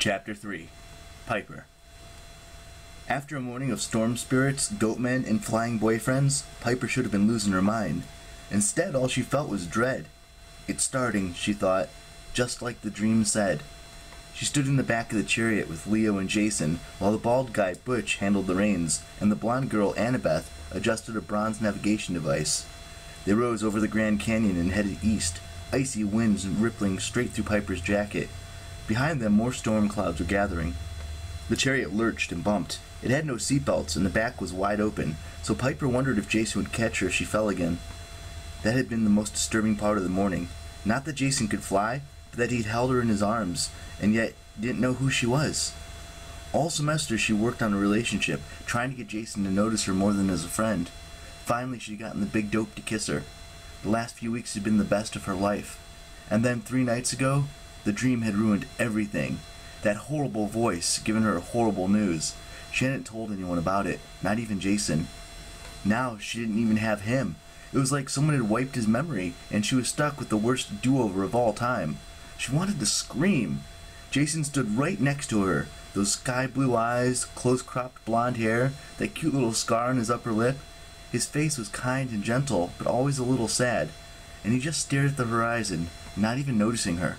Chapter 3 Piper. After a morning of storm spirits, goatmen, and flying boyfriends, Piper should have been losing her mind. Instead, all she felt was dread. It's starting, she thought, just like the dream said. She stood in the back of the chariot with Leo and Jason, while the bald guy, Butch, handled the reins, and the blonde girl, Annabeth, adjusted a bronze navigation device. They rose over the Grand Canyon and headed east, icy winds rippling straight through Piper's jacket. Behind them, more storm clouds were gathering. The chariot lurched and bumped. It had no seatbelts, and the back was wide open, so Piper wondered if Jason would catch her if she fell again. That had been the most disturbing part of the morning. Not that Jason could fly, but that he'd held her in his arms, and yet didn't know who she was. All semester she worked on a relationship, trying to get Jason to notice her more than as a friend. Finally she'd gotten the big dope to kiss her. The last few weeks had been the best of her life. And then 3 nights ago, the dream had ruined everything. That horrible voice given her horrible news. She hadn't told anyone about it, not even Jason. Now she didn't even have him. It was like someone had wiped his memory, and she was stuck with the worst do-over of all time. She wanted to scream. Jason stood right next to her. Those sky-blue eyes, close-cropped blonde hair, that cute little scar on his upper lip. His face was kind and gentle, but always a little sad, and he just stared at the horizon, not even noticing her.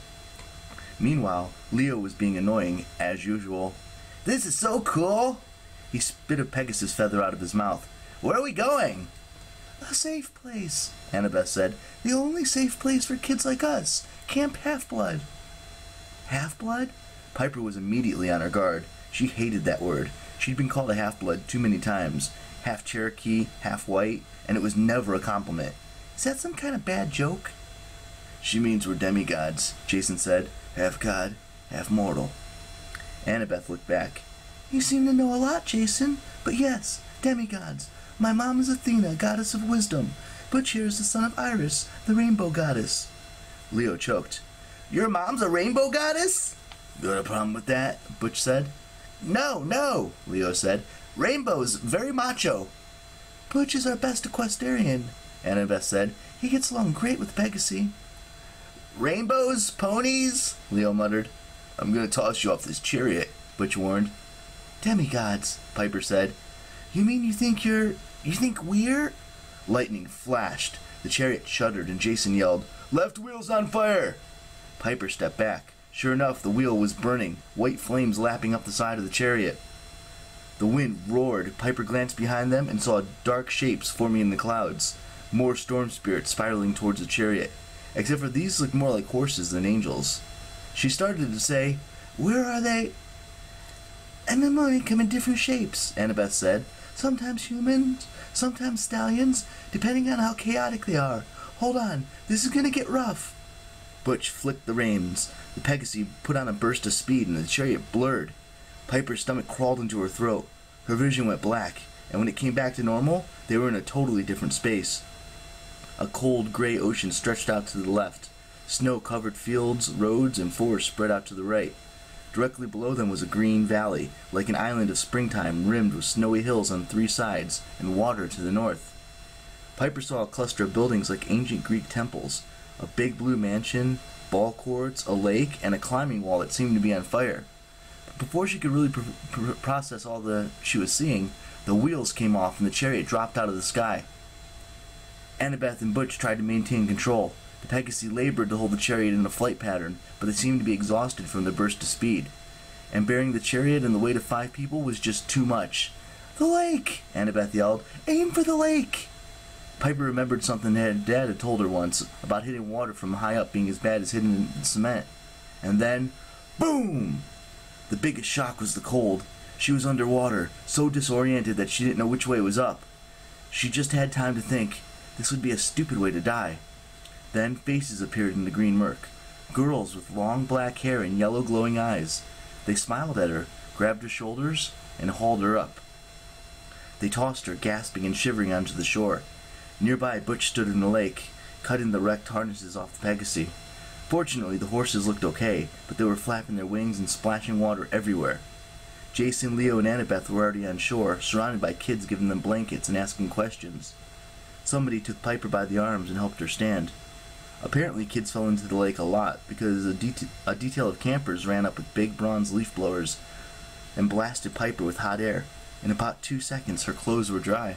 Meanwhile, Leo was being annoying, as usual. "This is so cool!" He spit a Pegasus feather out of his mouth. "Where are we going?" "A safe place," Annabeth said. "The only safe place for kids like us. Camp Half-Blood." Half-Blood? Piper was immediately on her guard. She hated that word. She'd been called a half-blood too many times. Half Cherokee, half white, and it was never a compliment. "Is that some kind of bad joke?" "She means we're demigods," Jason said. "Half god, half mortal." Annabeth looked back. "You seem to know a lot, Jason. But yes, demigods. My mom is Athena, goddess of wisdom. Butch here is the son of Iris, the rainbow goddess." Leo choked. "Your mom's a rainbow goddess?" "Got a problem with that?" Butch said. No, Leo said. "Rainbow's very macho." "Butch is our best equestrian," Annabeth said. "He gets along great with Pegasi." "Rainbows? Ponies?" Leo muttered. "I'm gonna toss you off this chariot," Butch warned. "Demigods," Piper said. "You mean you think we're—" Lightning flashed. The chariot shuddered and Jason yelled, "Left wheel's on fire!" Piper stepped back. Sure enough, the wheel was burning, white flames lapping up the side of the chariot. The wind roared. Piper glanced behind them and saw dark shapes forming in the clouds. More storm spirits spiraling towards the chariot. Except for these looked more like horses than angels. She started to say, "Where are they?" "And the money come in different shapes," Annabeth said. "Sometimes humans, sometimes stallions, depending on how chaotic they are. Hold on, this is gonna get rough." Butch flicked the reins. The Pegasi put on a burst of speed and the chariot blurred. Piper's stomach crawled into her throat. Her vision went black, and when it came back to normal, they were in a totally different space. A cold gray ocean stretched out to the left. Snow-covered fields, roads, and forests spread out to the right. Directly below them was a green valley, like an island of springtime rimmed with snowy hills on 3 sides, and water to the north. Piper saw a cluster of buildings like ancient Greek temples, a big blue mansion, ball courts, a lake, and a climbing wall that seemed to be on fire. But before she could really process all she was seeing, the wheels came off and the chariot dropped out of the sky. Annabeth and Butch tried to maintain control. The Pegasi labored to hold the chariot in a flight pattern, but they seemed to be exhausted from the burst of speed. And bearing the chariot and the weight of 5 people was just too much. "The lake!" Annabeth yelled. "Aim for the lake!" Piper remembered something her dad had told her once about hitting water from high up being as bad as hitting in cement. And then, boom! The biggest shock was the cold. She was underwater, so disoriented that she didn't know which way was up. She just had time to think, this would be a stupid way to die. Then faces appeared in the green murk. Girls with long black hair and yellow glowing eyes. They smiled at her, grabbed her shoulders, and hauled her up. They tossed her, gasping and shivering, onto the shore. Nearby, Butch stood in the lake, cutting the wrecked harnesses off the Pegasi. Fortunately, the horses looked okay, but they were flapping their wings and splashing water everywhere. Jason, Leo, and Annabeth were already on shore, surrounded by kids giving them blankets and asking questions. Somebody took Piper by the arms and helped her stand. Apparently, kids fell into the lake a lot because a detail of campers ran up with big bronze leaf blowers and blasted Piper with hot air. In about 2 seconds, her clothes were dry.